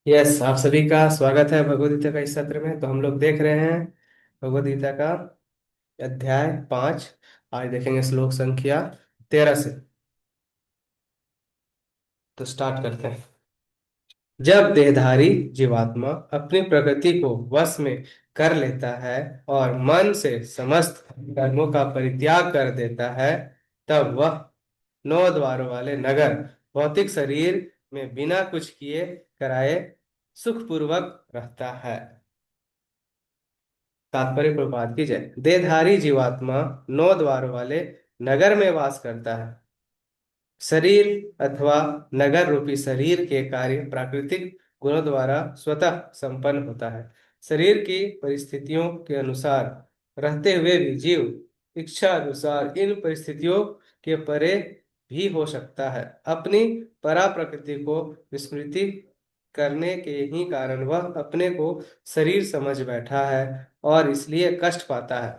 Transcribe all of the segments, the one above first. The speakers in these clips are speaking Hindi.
यस, आप सभी का स्वागत है भगवद गीता का इस सत्र में। तो हम लोग देख रहे हैं भगवद गीता का अध्याय 5। आज देखेंगे श्लोक संख्या 13 से। तो स्टार्ट करते हैं। जब देहधारी जीवात्मा अपनी प्रकृति को वश में कर लेता है और मन से समस्त कर्मों का परित्याग कर देता है, तब वह 9 द्वारों वाले नगर भौतिक शरीर में बिना कुछ किए कराए सुखपूर्वक रहता है। तात्पर्य प्रपात की जय। देहधारी जीवात्मा 9 द्वार वाले नगर में वास करता है। शरीर अथवा नगर रूपी शरीर के कार्य प्राकृतिक गुणों द्वारा स्वतः संपन्न होता है। शरीर की परिस्थितियों के अनुसार रहते हुए भी जीव इच्छा अनुसार इन परिस्थितियों के परे भी हो सकता है। अपनी परा प्रकृति को विस्मृति करने के ही कारण वह अपने को शरीर समझ बैठा है और इसलिए कष्ट पाता है।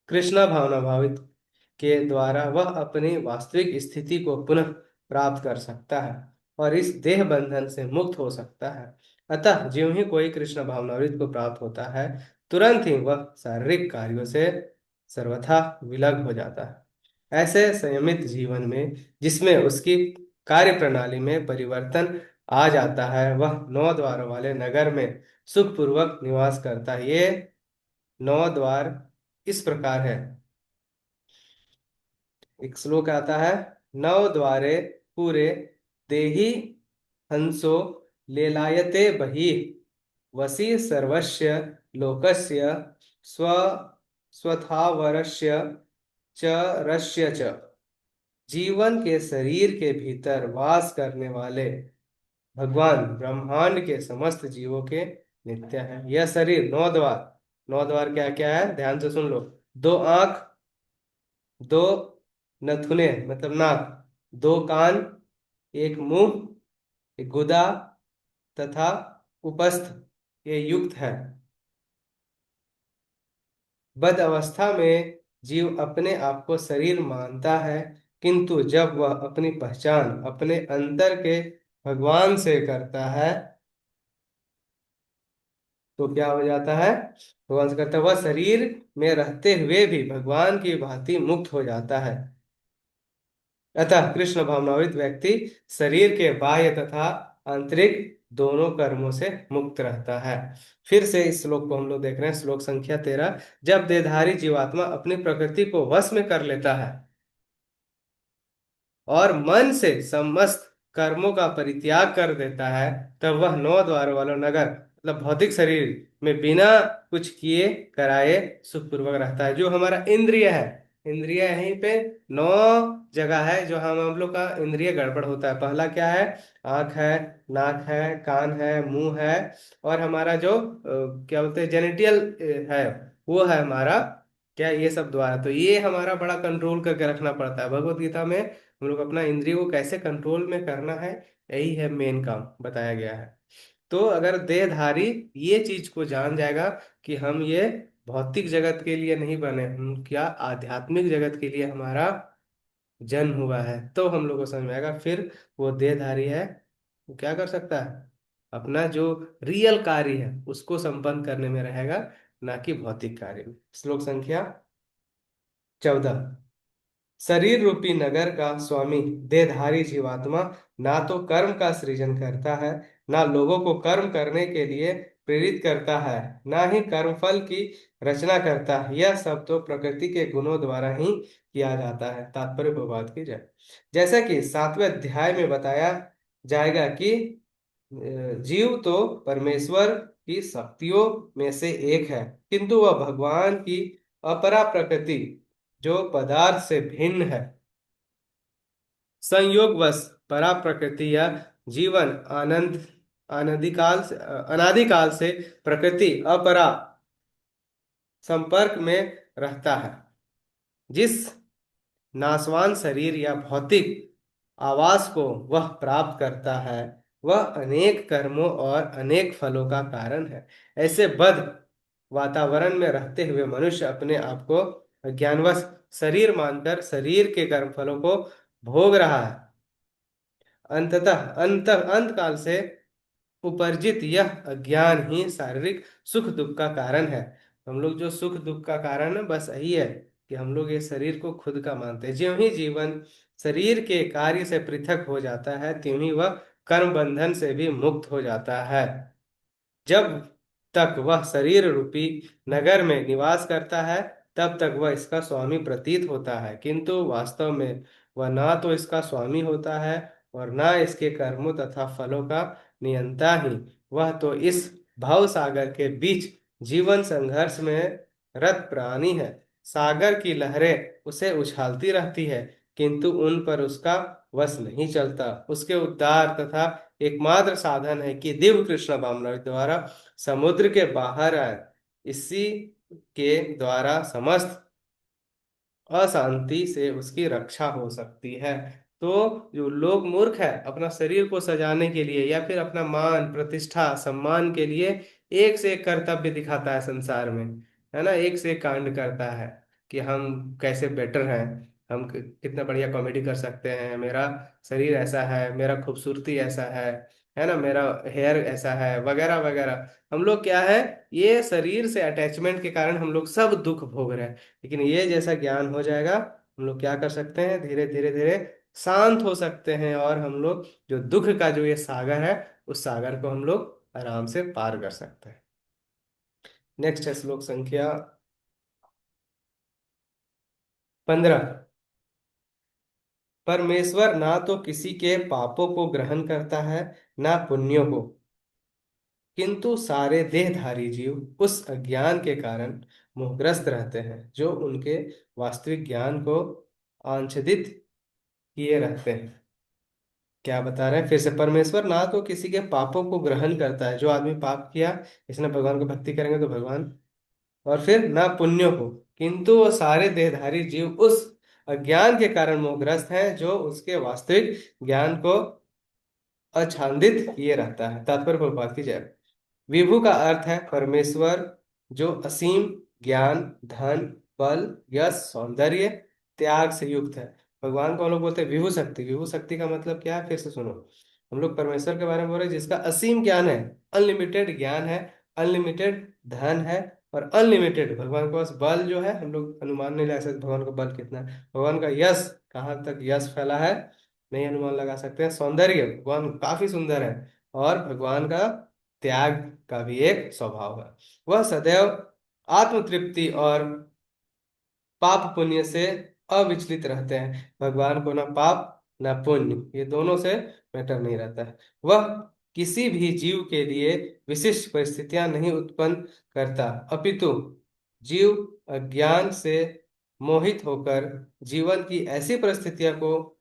कृष्णा भावना भावित के द्वारा वह अपनी वास्तविक स्थिति को पुनः प्राप्त कर सकता है और इस देह बंधन से मुक्त हो सकता है। अतः ज्यों ही कोई कृष्ण भावनामृत को प्राप्त होता है, तुरंत ही वह शारीरिक कार्यों से सर्वथा विलग हो जाता है। ऐसे संयमित जीवन में जिसमें उसकी कार्य प्रणाली में परिवर्तन आ जाता है, वह 9 द्वारों वाले नगर में सुखपूर्वक निवास करता है। ये 9 द्वार इस प्रकार है। एक श्लोक आता है। 9 द्वारे पूरे देहि हंसो लेलायते बहिः वसी सर्वस्य लोकस्य स्व स्वथावरस्य च रस्य च। जीवन के शरीर के भीतर वास करने वाले भगवान ब्रह्मांड के समस्त जीवों के नित्य है। यह शरीर 9 द्वार, 9 द्वार क्या क्या है, ध्यान से सुन लो। 2 आंख, 2 नथुने मतलब नाक, 2 कान, एक मुंह, एक गुदा तथा उपस्थ, ये युक्त है। बद अवस्था में जीव अपने आप को शरीर मानता है, किंतु जब वह अपनी पहचान अपने अंतर के भगवान से करता है तो क्या हो जाता है। भगवान से करता है, वह शरीर में रहते हुए भी भगवान की भांति मुक्त हो जाता है। अतः कृष्ण भावनावित व्यक्ति शरीर के बाह्य तथा आंतरिक दोनों कर्मों से मुक्त रहता है। फिर से इस श्लोक को हम लोग देख रहे हैं, श्लोक संख्या 13। जब देहधारी जीवात्मा अपनी प्रकृति को वश में कर लेता है और मन से समस्त कर्मों का परित्याग कर देता है, तब वह 9 द्वारों वाला नगर मतलब भौतिक शरीर में बिना कुछ किए कराए सुखपूर्वक रहता है। जो हमारा इंद्रिय है, इंद्रिय यहीं पे 9 जगह है जो हम लोग का इंद्रिय गड़बड़ होता है। पहला क्या है, आंख है, नाक है, कान है, मुंह है, और हमारा जो क्या बोलते हैं जेनिटियल है, वो है हमारा क्या, ये सब द्वार। तो ये हमारा बड़ा कंट्रोल करके रखना पड़ता है। भगवत गीता में हम लोग अपना इंद्रिय को कैसे कंट्रोल में करना है, यही है मेन काम बताया गया है। तो अगर देहधारी ये चीज को जान जाएगा कि हम ये भौतिक जगत के लिए नहीं बने, हम क्या आध्यात्मिक जगत के लिए हमारा जन्म हुआ है, तो हम लोग को समझ में आएगा। फिर वो देहधारी है, वो क्या कर सकता है, अपना जो रियल कार्य है उसको संपन्न करने में रहेगा, ना कि भौतिक कार्य में। श्लोक संख्या 14। शरीर रूपी नगर का स्वामी देहधारी जीवात्मा ना तो कर्म का सृजन करता है, ना लोगों को कर्म करने के लिए प्रेरित करता है, ना ही कर्मफल की रचना करता है। यह सब तो प्रकृति के गुणों द्वारा ही किया जाता है। तात्पर्य प्रभात की जय। जैसा कि 7वें अध्याय में बताया जाएगा कि जीव तो परमेश्वर की शक्तियों में से एक है, किंतु वह भगवान की अपरा प्रकृति जो पदार्थ से भिन्न है। संयोगवश परा प्रकृति या जीवन आनंद अनादिकाल से प्रकृति अपरा संपर्क में रहता है। जिस नासवान शरीर या भौतिक आवास को वह प्राप्त करता है, वह अनेक कर्मों और अनेक फलों का कारण है। ऐसे बद्ध वातावरण में रहते हुए मनुष्य अपने आप को ज्ञानवश शरीर मानकर शरीर के कर्म फलों को भोग रहा है। अंततः अंत अंत काल से उपर्जित यह अज्ञान ही शारीरिक सुख दुख का कारण है। हम लोग जो सुख दुख का कारण है बस यही है कि हम लोग ये शरीर को खुद का मानते हैं। ज्यों ही जीवन शरीर के कार्य से पृथक हो जाता है, त्यों ही वह कर्म बंधन से भी मुक्त हो जाता है। जब तक वह शरीर रूपी नगर में निवास करता है, तब तक वह इसका स्वामी प्रतीत होता है, किंतु वास्तव में वह ना तो इसका स्वामी होता है और ना इसके कर्मों तथा फलों का नियंता ही। वह तो इस भव सागर के बीच जीवन संघर्ष में रत प्राणी है। सागर की लहरें उसे उछालती रहती है, किंतु उन पर उसका वश नहीं चलता। उसके उद्धार तथा एकमात्र साधन है कि दिव्य कृष्ण भावना द्वारा समुद्र के बाहर आए। इसी के द्वारा समस्त अशांति से उसकी रक्षा हो सकती है। तो जो लोग मूर्ख है, अपना शरीर को सजाने के लिए या फिर अपना मान प्रतिष्ठा सम्मान के लिए एक से एक कर्तव्य दिखाता है संसार में, है ना, एक से एक कांड करता है कि हम कैसे बेटर हैं, हम कितना बढ़िया कॉमेडी कर सकते हैं, मेरा शरीर ऐसा है, मेरा खूबसूरती ऐसा है ना, मेरा हेयर ऐसा है, वगैरह वगैरह। हम लोग क्या है, ये शरीर से अटैचमेंट के कारण हम लोग सब दुख भोग रहे हैं। लेकिन ये जैसा ज्ञान हो जाएगा, हम लोग क्या कर सकते हैं, धीरे धीरे धीरे शांत हो सकते हैं, और हम लोग जो दुख का जो ये सागर है, उस सागर को हम लोग आराम से पार कर सकते हैं। नेक्स्ट है श्लोक संख्या 15। परमेश्वर ना तो किसी के पापों को ग्रहण करता है, ना पुण्यों को, किंतु सारे देहधारी जीव उस अज्ञान के कारण मोहग्रस्त रहते हैं जो उनके वास्तविक ज्ञान को आच्छादित किए रहते हैं। क्या बता रहे हैं फिर से, परमेश्वर ना तो किसी के पापों को ग्रहण करता है, जो आदमी पाप किया, इसने भगवान को भक्ति करेंगे तो भगवान, और फिर ना पुण्यों को, किंतु वो सारे देहधारी जीव उस अज्ञान के कारण मोहग्रस्त हैं जो उसके वास्तविक ज्ञान को आच्छादित किए रहता है। तात्पर्य प्रभुपाद की जय। विभु का अर्थ है परमेश्वर, जो असीम ज्ञान, धन, बल, यश, सौंदर्य, त्याग से युक्त है। भगवान को हम लोग बोलते हैं विभु शक्ति। विभु शक्ति का मतलब क्या है, फिर से सुनो। हम लोग परमेश्वर के बारे में बोल रहे हैं जिसका असीम ज्ञान है, अनलिमिटेड ज्ञान है, अनलिमिटेड धन है, और अनलिमिटेड भगवान के पास बल जो है, हम लोग अनुमान नहीं लगा सकते भगवान का बल कितना है। भगवान का यश, कहाँ तक यश फैला है, नहीं अनुमान लगा सकते हैं। सौंदर्य, भगवान काफी सुंदर है। और भगवान का त्याग का भी एक स्वभाव है। वह सदैव आत्मतृप्ति और पाप पुण्य से अविचलित रहते हैं। भगवान को ना पाप ना पुण्य, ये दोनों से मैटर नहीं रहता है। वह किसी भी जीव के लिए विशिष्ट परिस्थितियां नहीं उत्पन्न करता, अपितु जीव अज्ञान से मोहित होकर जीवन की ऐसी परिस्थितियों को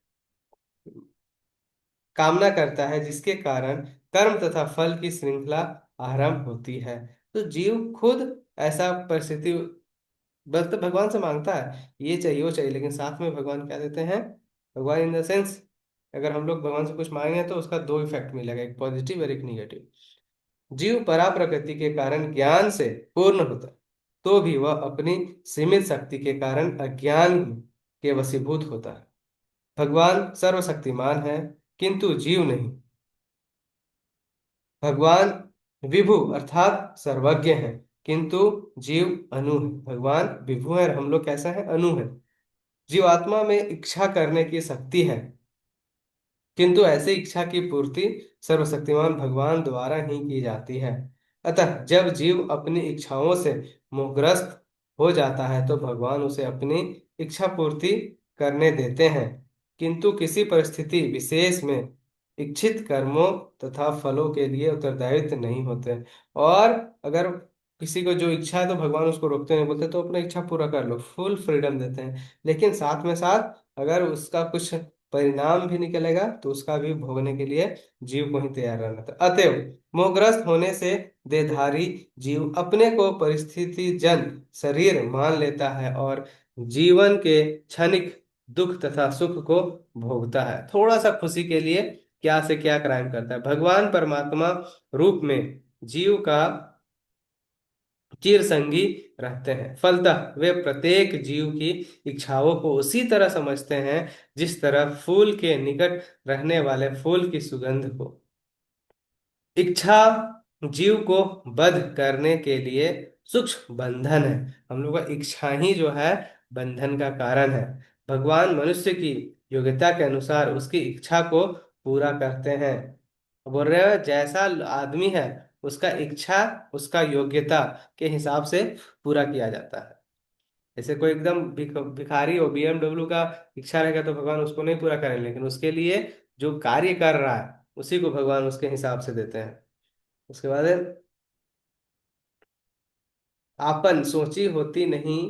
कामना करता है जिसके कारण कर्म तथा फल की श्रृंखला आरंभ होती है। तो जीव खुद ऐसा परिस्थिति बस तो भगवान से मांगता है, ये चाहिए वो चाहिए, लेकिन साथ में भगवान क्या देते हैं, भगवान इन द सेंस, अगर हम लोग भगवान से कुछ मांगेंगे तो उसका दो इफेक्ट मिलेगा, एक पॉजिटिव और एक निगेटिव। जीव परा प्रकृति के कारण ज्ञान से पूर्ण होता है, तो भी वह अपनी सीमित शक्ति के कारण अज्ञान के वशीभूत होता है। भगवान सर्वशक्तिमान है, किंतु जीव नहीं। भगवान विभु अर्थात सर्वज्ञ है, किंतु जीव अनु है। भगवान विभु है और हम लोग कैसा है, अनु है। जीवात्मा में इच्छा करने की शक्ति है, किंतु ऐसी इच्छा की पूर्ति सर्वशक्तिमान भगवान द्वारा ही की जाती है। अतः जब जीव अपनी इच्छाओं से मोहग्रस्त हो जाता है तो भगवान उसे अपनी इच्छा पूर्ति करने देते हैं, किंतु किसी परिस्थिति विशेष में इच्छित कर्मों तथा फलों के लिए उत्तरदायित्व नहीं होते। और अगर किसी को जो इच्छा है तो भगवान उसको रोकते नहीं, बोलते तो अपना इच्छा पूरा कर लो, फुल फ्रीडम देते हैं। लेकिन साथ में साथ अगर उसका कुछ परिणाम भी निकलेगा तो उसका भी भोगने के लिए जीव को ही तैयार रहना था। अतएव मोहग्रस्त होने से देहधारी जीव अपने को परिस्थिति जन शरीर मान लेता है और जीवन के क्षणिक दुख तथा सुख को भोगता है। थोड़ा सा खुशी के लिए क्या से क्या क्राइम करता है। भगवान परमात्मा रूप में जीव का चिर संगी रहते हैं। फलतः वे प्रत्येक जीव की इच्छाओं को उसी तरह समझते हैं जिस तरह फूल के निकट रहने वाले फूल की सुगंध को। इच्छा जीव को बद्ध करने के लिए सूक्ष्म बंधन है। हम लोग का इच्छा ही जो है बंधन का कारण है। भगवान मनुष्य की योग्यता के अनुसार उसकी इच्छा को पूरा करते हैं। बोल रहे हैं जैसा आदमी है उसका इच्छा उसका योग्यता के हिसाब से पूरा किया जाता है। जैसे कोई एकदम भिखारी हो, BMW का इच्छा रहेगा तो भगवान उसको नहीं पूरा करेंगे, लेकिन उसके लिए जो कार्य कर रहा है उसी को भगवान उसके हिसाब से देते हैं। उसके बाद है, आपन सोची होती नहीं,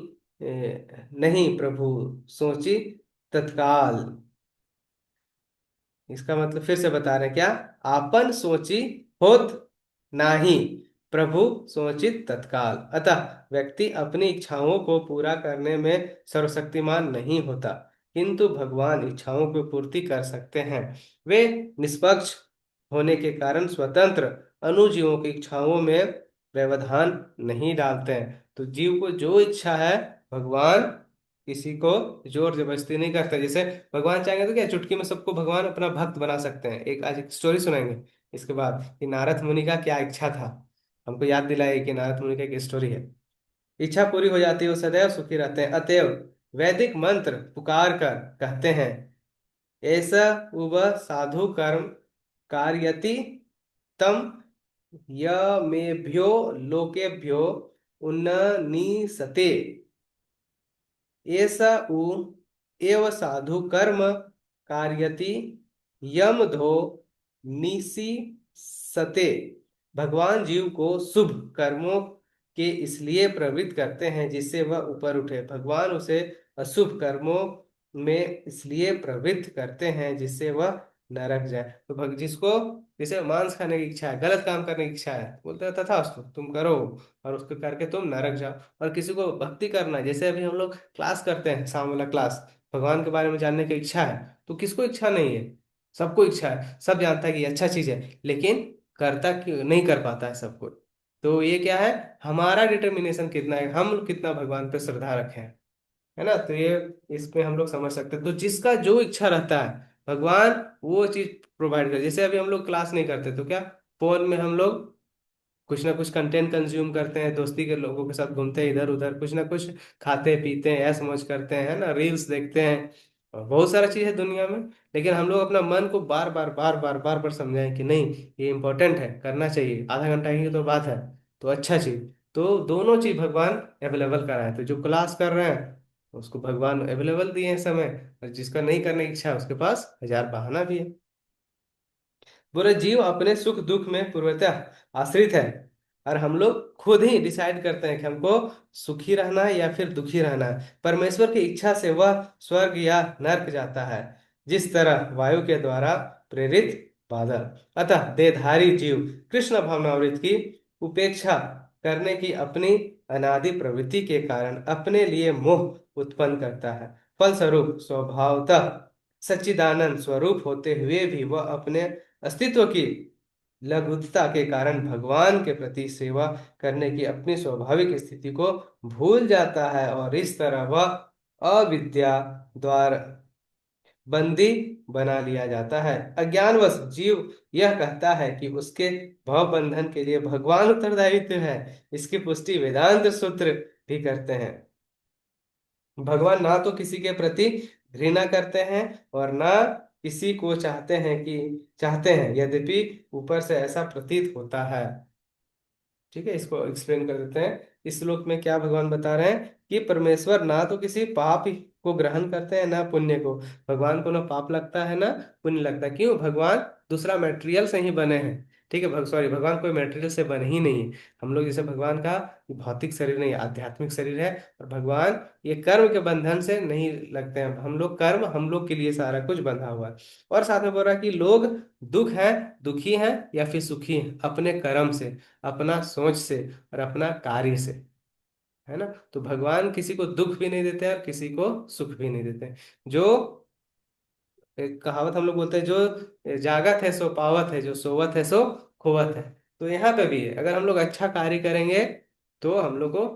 नहीं प्रभु सोची तत्काल। इसका मतलब फिर से बता रहे हैं क्या, आपन सोची होत नाही प्रभु सोचित तत्काल। अतः व्यक्ति अपनी इच्छाओं को पूरा करने में सर्वशक्तिमान नहीं होता, किंतु भगवान इच्छाओं की पूर्ति कर सकते हैं। वे निष्पक्ष होने के कारण स्वतंत्र अनुजीवों की इच्छाओं में व्यवधान नहीं डालते हैं। तो जीव को जो इच्छा है भगवान किसी को जोर जबरदस्ती नहीं करते। जैसे भगवान चाहेंगे तो क्या चुटकी में सबको भगवान अपना भक्त बना सकते हैं। एक आज एक स्टोरी सुनाएंगे इसके बाद कि नारद मुनि का क्या इच्छा था। हमको याद दिलाए कि नारद मुनि का एक स्टोरी है। इच्छा पूरी हो जाती है वो सदैव सुखी रहते हैं। अतएव वैदिक मंत्र पुकार कर कहते हैं, ऐसा उब साधु कर्म कार्यति तम यमेभ्यो लोकेभ्यो उन्नीसते। एष उ एव साधु कर्म कार्यति यम धो निसी सते। भगवान जीव को शुभ कर्मों के इसलिए प्रवृत्त करते हैं जिससे वह ऊपर उठे। भगवान उसे अशुभ कर्मों में इसलिए प्रवृत्त करते हैं जिससे वह नरक जाए। तो जिसको जैसे मांस खाने की इच्छा है, गलत काम करने की इच्छा है, बोलते हैं तथास्तु तुम करो, और उसको करके तुम नरक जाओ। और किसी को भक्ति करना है, जैसे अभी हम लोग क्लास करते हैं शाम वाला क्लास, भगवान के बारे में जानने की इच्छा है, तो किसको इच्छा नहीं है? सबको इच्छा है, सब जानता है कि ये अच्छा चीज है, लेकिन करता क्यों नहीं कर पाता है सबको। तो ये क्या है, हमारा डिटर्मिनेशन कितना है, हम कितना भगवान पे श्रद्धा रखे हैं, है ना। तो ये इसमें हम लोग समझ सकते हैं। तो जिसका जो इच्छा रहता है भगवान वो चीज प्रोवाइड कर। जैसे अभी हम लोग क्लास नहीं करते तो क्या, फोन में हम लोग कुछ ना कुछ कंटेंट कंज्यूम करते हैं, दोस्ती के लोगों के साथ घूमते हैं इधर उधर, कुछ ना कुछ खाते पीते हैं, ऐश मौज करते हैं, है ना, रील्स देखते हैं, और बहुत सारा चीज है दुनिया में। लेकिन हम लोग अपना मन को बार बार समझाएं कि नहीं ये इंपॉर्टेंट है, करना चाहिए, आधा घंटा की तो बात है, तो अच्छा चीज। तो दोनों चीज भगवान अवेलेबल कराए। तो जो क्लास कर रहे हैं उसको भगवान अवेलेबल दिए हैं समय, और जिसका नहीं करने की इच्छा है उसके पास हजार बहाना भी है। बोले जीव अपने सुख दुख में पूर्णतः आश्रित है, और हम लोग खुद ही डिसाइड करते हैं कि हमको सुखी रहना है या फिर दुखी रहना है। परमेश्वर की इच्छा से वह स्वर्ग या नर्क जाता है, जिस तरह वायु के द्वारा प्रेरित बादल। अतः देहधारी जीव कृष्ण भावनामृत की उपेक्षा करने की अपनी अनादि प्रवृत्ति के कारण अपने लिए मोह उत्पन्न करता है। फलस्वरूप स्वभावतः सच्चिदानंद स्वरूप होते हुए भी वह अपने अस्तित्व की लघुता के कारण भगवान के प्रति सेवा करने की अपनी स्वाभाविक स्थिति को भूल जाता है, और इस तरह वह अविद्या द्वारा बंदी बना लिया जाता है। अज्ञानवश जीव यह कहता है कि उसके भव बंधन के लिए भगवान उत्तरदायित्व है। इसकी पुष्टि वेदांत सूत्र भी करते हैं। भगवान ना तो किसी के प्रति घृणा करते हैं और ना किसी को चाहते हैं, यद्यपि ऊपर से ऐसा प्रतीत होता है। ठीक है, इसको एक्सप्लेन कर देते हैं। इस श्लोक में क्या भगवान बता रहे हैं कि परमेश्वर ना तो किसी पाप को ग्रहण करते हैं ना पुण्य को। भगवान को ना पाप लगता है ना पुण्य लगता है। क्यों? भगवान दूसरा मटेरियल से ही बने हैं। ठीक है, सॉरी, भगवान कोई मटेरियल से बने ही नहीं है। हम लोग जैसे भगवान का भौतिक शरीर नहीं, आध्यात्मिक शरीर है। और भगवान ये कर्म के बंधन से नहीं लगते हैं। हम लोग कर्म, हम लोग के लिए सारा कुछ बंधा हुआ है। और साथ में बोल रहा है कि लोग दुख है, दुखी हैं या फिर सुखी हैं अपने कर्म से, अपना सोच से और अपना कार्य से, है ना। तो भगवान किसी को दुख भी नहीं देते हैं और किसी को सुख भी नहीं देते हैं। जो एक कहावत हम लोग बोलते हैं, जो जागत है सो पावत है, जो सोवत है सो खोवत है। तो यहाँ पे भी है, अगर हम लोग अच्छा कार्य करेंगे तो हम लोग को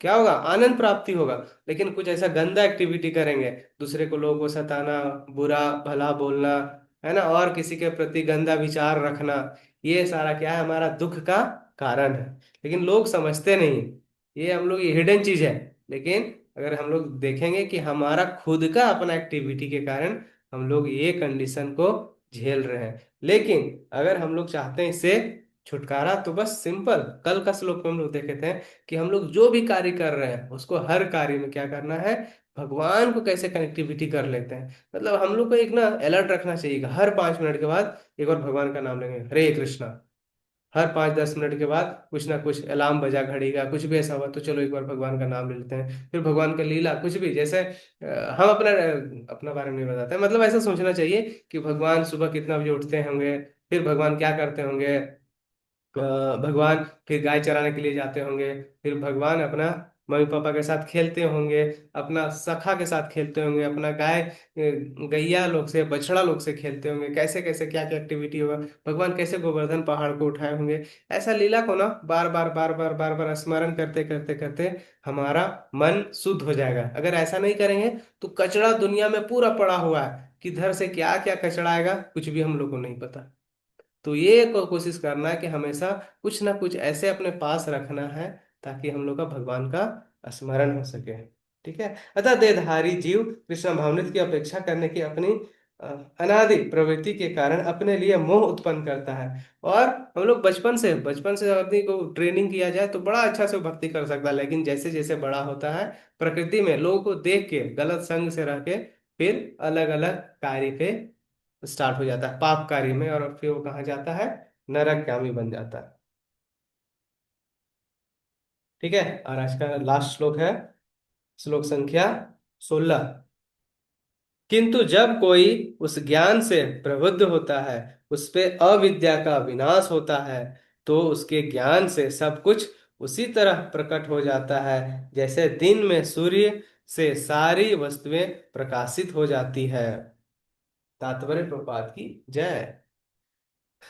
क्या होगा, आनंद प्राप्ति होगा। लेकिन कुछ ऐसा गंदा एक्टिविटी करेंगे, दूसरे को, लोगों को सताना, बुरा भला बोलना, है ना, और किसी के प्रति गंदा विचार रखना, ये सारा क्या है, हमारा दुख का कारण है। लेकिन लोग समझते नहीं, ये हम लोग, ये हिडन चीज है। लेकिन अगर हम लोग देखेंगे कि हमारा खुद का अपना एक्टिविटी के कारण हम लोग ये कंडीशन को झेल रहे हैं। लेकिन अगर हम लोग चाहते हैं इससे छुटकारा, तो बस सिंपल, कल का श्लोक में हम लोग देखे थे कि हम लोग जो भी कार्य कर रहे हैं उसको हर कार्य में क्या करना है, भगवान को कैसे कनेक्टिविटी कर लेते हैं। मतलब हम लोग को एक ना अलर्ट रखना चाहिए कि हर 5 मिनट के बाद एक बार भगवान का नाम लेंगे, हरे कृष्णा। हर 5-10 मिनट के बाद कुछ ना कुछ अलार्म बजा घड़ी का, कुछ भी ऐसा हुआ तो चलो एक बार भगवान का नाम ले लेते हैं। फिर भगवान का लीला कुछ भी, जैसे हम अपना बारे में नहीं बताते हैं, मतलब ऐसा सोचना चाहिए कि भगवान सुबह कितना बजे उठते होंगे, फिर भगवान क्या करते होंगे। भगवान फिर गाय चराने के लिए जाते होंगे, फिर भगवान अपना मम्मी पापा के साथ खेलते होंगे, अपना सखा के साथ खेलते होंगे, अपना गैया लोग से, बछड़ा लोग से खेलते होंगे, कैसे कैसे क्या क्या एक्टिविटी होगा। भगवान कैसे गोवर्धन पहाड़ को उठाए होंगे। ऐसा लीला को ना बार बार बार बार बार बार स्मरण करते करते करते हमारा मन शुद्ध हो जाएगा। अगर ऐसा नहीं करेंगे तो कचरा दुनिया में पूरा पड़ा हुआ है, किधर से क्या क्या कचरा आएगा कुछ भी हम लोग को नहीं पता। तो ये कोशिश करना है कि हमेशा कुछ ना कुछ ऐसे अपने पास रखना है ताकि हम लोग का भगवान का स्मरण हो सके। ठीक है। अतः देहधारी जीव कृष्ण भावनित की अपेक्षा करने की अपनी अ, अनादि प्रवृत्ति के कारण अपने लिए मोह उत्पन्न करता है। और हम लोग बचपन से आदमी को ट्रेनिंग किया जाए तो बड़ा अच्छा से वो भक्ति कर सकता है। लेकिन जैसे जैसे बड़ा होता है, प्रकृति में लोगों को देख के गलत संग से रह के फिर अलग अलग कार्य पे स्टार्ट हो जाता है, पाप कार्य में, और फिर वो कहाँ जाता है, नरकगामी बन जाता है। ठीक है। और आज का लास्ट श्लोक है, श्लोक संख्या 16। किंतु जब कोई उस ज्ञान से प्रबुद्ध होता है, उस पे अविद्या का विनाश होता है, तो उसके ज्ञान से सब कुछ उसी तरह प्रकट हो जाता है जैसे दिन में सूर्य से सारी वस्तुएं प्रकाशित हो जाती है। तात्पर्य प्रपात की जय।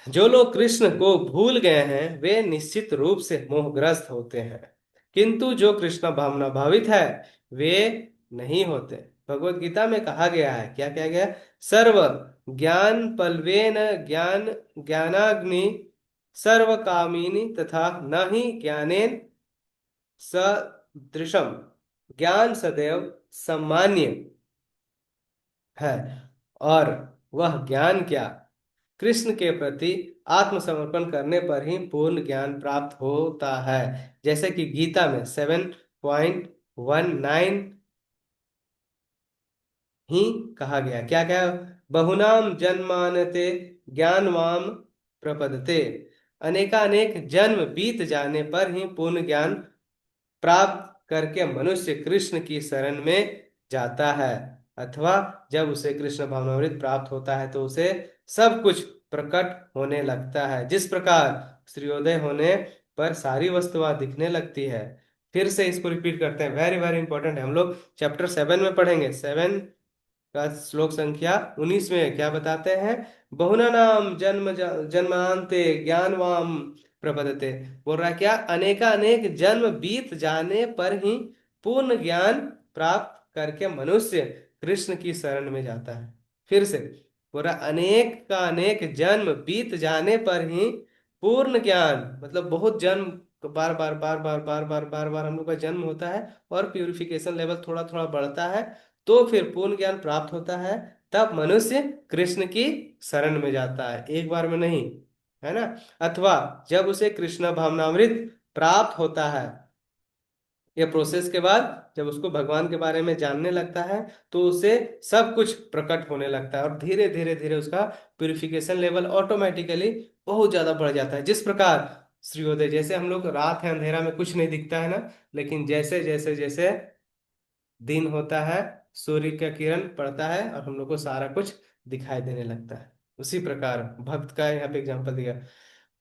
जो लोग कृष्ण को भूल गए हैं वे निश्चित रूप से मोहग्रस्त होते हैं, किंतु जो कृष्ण भावना भावित है वे नहीं होते। भगवत गीता में कहा गया है, क्या क्या गया, सर्व ज्ञान पल्वेन ज्ञान ज्ञानाग्नि सर्व कामिनी तथा न ही ज्ञानेन सदृशम, ज्ञान सदैव सामान्य है। और वह ज्ञान क्या, कृष्ण के प्रति आत्मसमर्पण करने पर ही पूर्ण ज्ञान प्राप्त होता है। जैसे कि गीता में 7.19 ही कहा गया, क्या क्या, बहुनाम जन्मानते ज्ञानवाम प्रपदते, अनेकानेक जन्म बीत जाने पर ही पूर्ण ज्ञान प्राप्त करके मनुष्य कृष्ण की शरण में जाता है। अथवा जब उसे कृष्ण भावनामृत प्राप्त होता है तो उसे सब कुछ प्रकट होने लगता है। जिस प्रकार सूर्योदय होने पर सारी वस्तुएं दिखने लगती है। फिर से इसको रिपीट करते हैं, वेरी वेरी इंपॉर्टेंट है। हम लोग चैप्टर 7 में पढ़ेंगे, 7 का श्लोक संख्या 19 में क्या बताते हैं, बहुना नाम जन्मांते ज्ञानवाम प्रपदते। बोल रहा है क्या, अनेका अनेक जन्म बीत जाने पर ही पूर्ण ज्ञान प्राप्त करके मनुष्य कृष्ण की शरण में जाता है। फिर से बोल रहा, अनेक का अनेक जन्म बीत जाने पर ही पूर्ण ज्ञान, मतलब बहुत जन्म, बार बार बार बार बार बार बार बार हम लोग का जन्म होता है और प्यूरिफिकेशन लेवल थोड़ा थोड़ा बढ़ता है, तो फिर पूर्ण ज्ञान प्राप्त होता है। तब मनुष्य कृष्ण की शरण में जाता है, एक बार में नहीं, है ना। अथवा जब उसे कृष्ण भावनामृत प्राप्त होता है, ये प्रोसेस के बाद जब उसको भगवान के बारे में जानने लगता है तो उसे सब कुछ प्रकट होने लगता है और धीरे धीरे धीरे उसका प्यूरिफिकेशन लेवल ऑटोमेटिकली बहुत ज्यादा बढ़ जाता है। जिस प्रकार सूर्योदय, जैसे हम लोग रात है, अंधेरा में कुछ नहीं दिखता है ना, लेकिन जैसे जैसे जैसे दिन होता है, सूर्य का किरण पड़ता है और हम लोग को सारा कुछ दिखाई देने लगता है। उसी प्रकार भक्त का यहाँ पे एग्जांपल दिया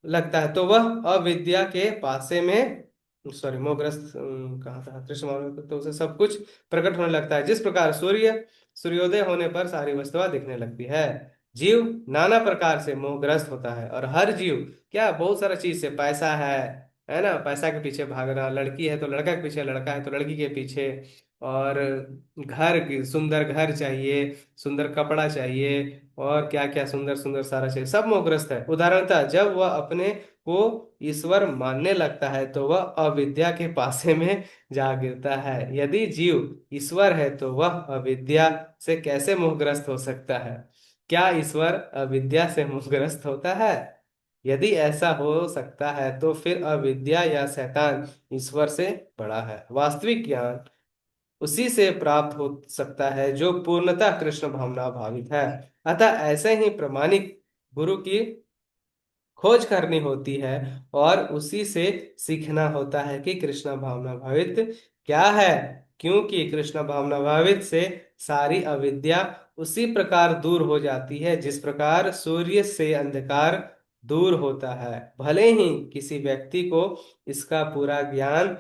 लगता है तो वह अविद्या के पासे में, सॉरी मोहग्रस्त, कहाँ था, कृष्ण भगवान, तो उसे सब कुछ प्रकट होने लगता है। जिस प्रकार सूर्योदय होने पर सारी वस्तुएं दिखने लगती है। जीव नाना प्रकार से मोहग्रस्त होता है और हर जीव क्या, बहुत सारा चीज से, पैसा है ना, पैसा के पीछे भागना, लड़की है तो लड़का के पीछे, लड़का है तो लड़की के पीछे, और घर, सुंदर घर चाहिए, सुंदर कपड़ा चाहिए, और क्या क्या सुंदर सुंदर सारा चीज सब मोहग्रस्त है। उदाहरणतः जब वह अपने को ईश्वर मानने लगता है तो वह अविद्या के पासे में जा गिरता है। यदि जीव ईश्वर है तो वह अविद्या से कैसे मोहग्रस्त हो सकता है? क्या ईश्वर अविद्या से मोहग्रस्त होता है? यदि ऐसा हो सकता है तो फिर अविद्या या शैतान ईश्वर से बड़ा है। वास्तविक ज्ञान उसी से प्राप्त हो सकता है जो पूर्णतः कृष्ण भावना भावित है। अतः ऐसे ही प्रमाणिक गुरु की खोज करनी होती है और उसी से सीखना होता है कि कृष्ण भावना भावित क्या है। क्योंकि कृष्ण भावना भावित से सारी अविद्या उसी प्रकार दूर हो जाती है जिस प्रकार सूर्य से अंधकार दूर होता है। भले ही किसी व्यक्ति को इसका पूरा ज्ञान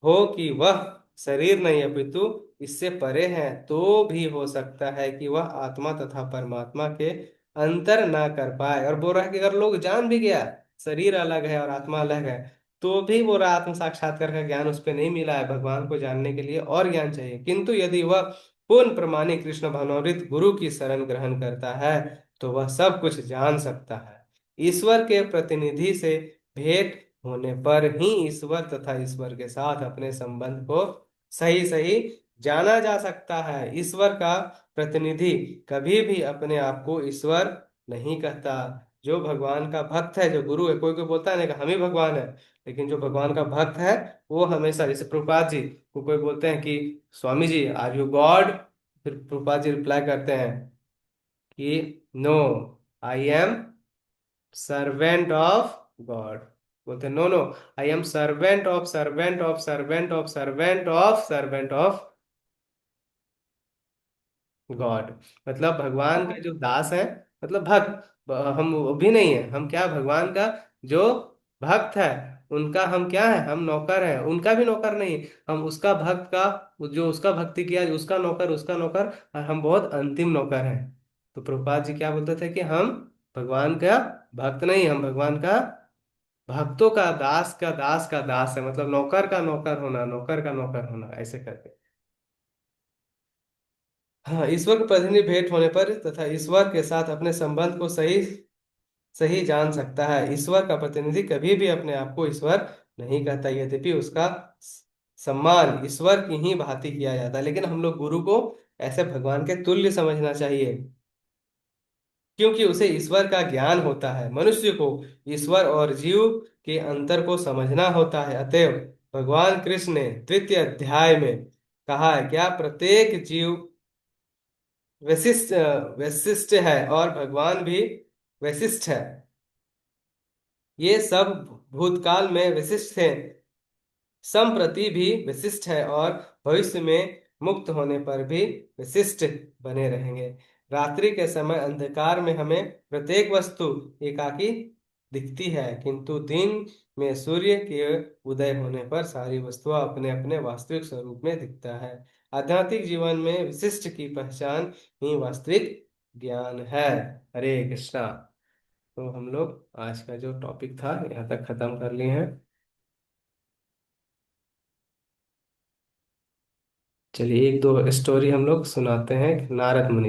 हो कि वह शरीर नहीं अपितु इससे परे है, तो भी हो सकता है कि वह आत्मा तथा परमात्मा के अंतर ना कर पाए। और बोल रहा है कि अगर लोग जान भी गया शरीर अलग है और आत्मा अलग है, तो भी बोल रहा आत्म साक्षात्कार का ज्ञान उस पर नहीं मिला है। भगवान को जानने के लिए और ज्ञान चाहिए। किंतु यदि वह पूर्ण प्रमाणिक कृष्ण भावनामृत गुरु की शरण ग्रहण करता है तो वह सब कुछ जान सकता है। ईश्वर के प्रतिनिधि से भेंट होने पर ही ईश्वर तथा ईश्वर के साथ अपने संबंध को सही सही जाना जा सकता है। ईश्वर का प्रतिनिधि कभी भी अपने आप को ईश्वर नहीं कहता। जो भगवान का भक्त है, जो गुरु है, कोई कोई बोलता है ना कि हम ही भगवान है, लेकिन जो भगवान का भक्त है वो हमेशा, जैसे प्रभुपाद जी को कोई बोलते हैं कि Swami ji are you God, फिर प्रभुपाद जी रिप्लाई करते हैं कि no, I am servant of God. बोलते no no, I am servant of servant of servant of servant of servant of God. मतलब भगवान का जो दास है, मतलब भक्त। हम वो भी नहीं है, हम क्या भगवान का जो भक्त है उनका हम क्या है, हम नौकर है। उनका भी नौकर नहीं, हम उसका भक्त का, जो उसका भक्ति किया उसका नौकर, उसका नौकर। और हम बहुत अंतिम नौकर हैं। तो प्रभुपाद जी क्या बोलते थे कि हम भगवान का भक्त नहीं, हम भगवान का भक्तों का दास है। मतलब नौकर का नौकर होना, नौकर का नौकर होना, ऐसे करके। हाँ, ईश्वर के प्रतिनिधि भेंट होने पर तथा ईश्वर के साथ अपने संबंध को सही सही जान सकता है। ईश्वर का प्रतिनिधि कभी भी अपने आप को ईश्वर नहीं कहता, यद्यपि उसका सम्मान ईश्वर की ही भांति किया जाता है। लेकिन हम लोग गुरु को ऐसे भगवान के तुल्य समझना चाहिए, क्योंकि उसे ईश्वर का ज्ञान होता है। मनुष्य को ईश्वर और जीव के अंतर को समझना होता है। अतएव भगवान कृष्ण ने तृतीय अध्याय में कहा है, क्या प्रत्येक जीव वैशिष्ट वैशिष्ट है और भगवान भी वैशिष्ट है। ये सब भूतकाल में विशिष्ट थे, संप्रति भी विशिष्ट है और भविष्य में मुक्त होने पर भी विशिष्ट बने रहेंगे। रात्रि के समय अंधकार में हमें प्रत्येक वस्तु एकाकी दिखती है, किंतु दिन में सूर्य के उदय होने पर सारी वस्तुएं अपने अपने वास्तविक स्वरूप में दिखता है। आध्यात्मिक जीवन में विशिष्ट की पहचान ही वास्तविक ज्ञान है। हरे कृष्णा। तो हम लोग आज का जो टॉपिक था यहाँ तक खत्म कर लिए हैं। चलिए एक दो स्टोरी हम लोग सुनाते हैं। नारद मुनि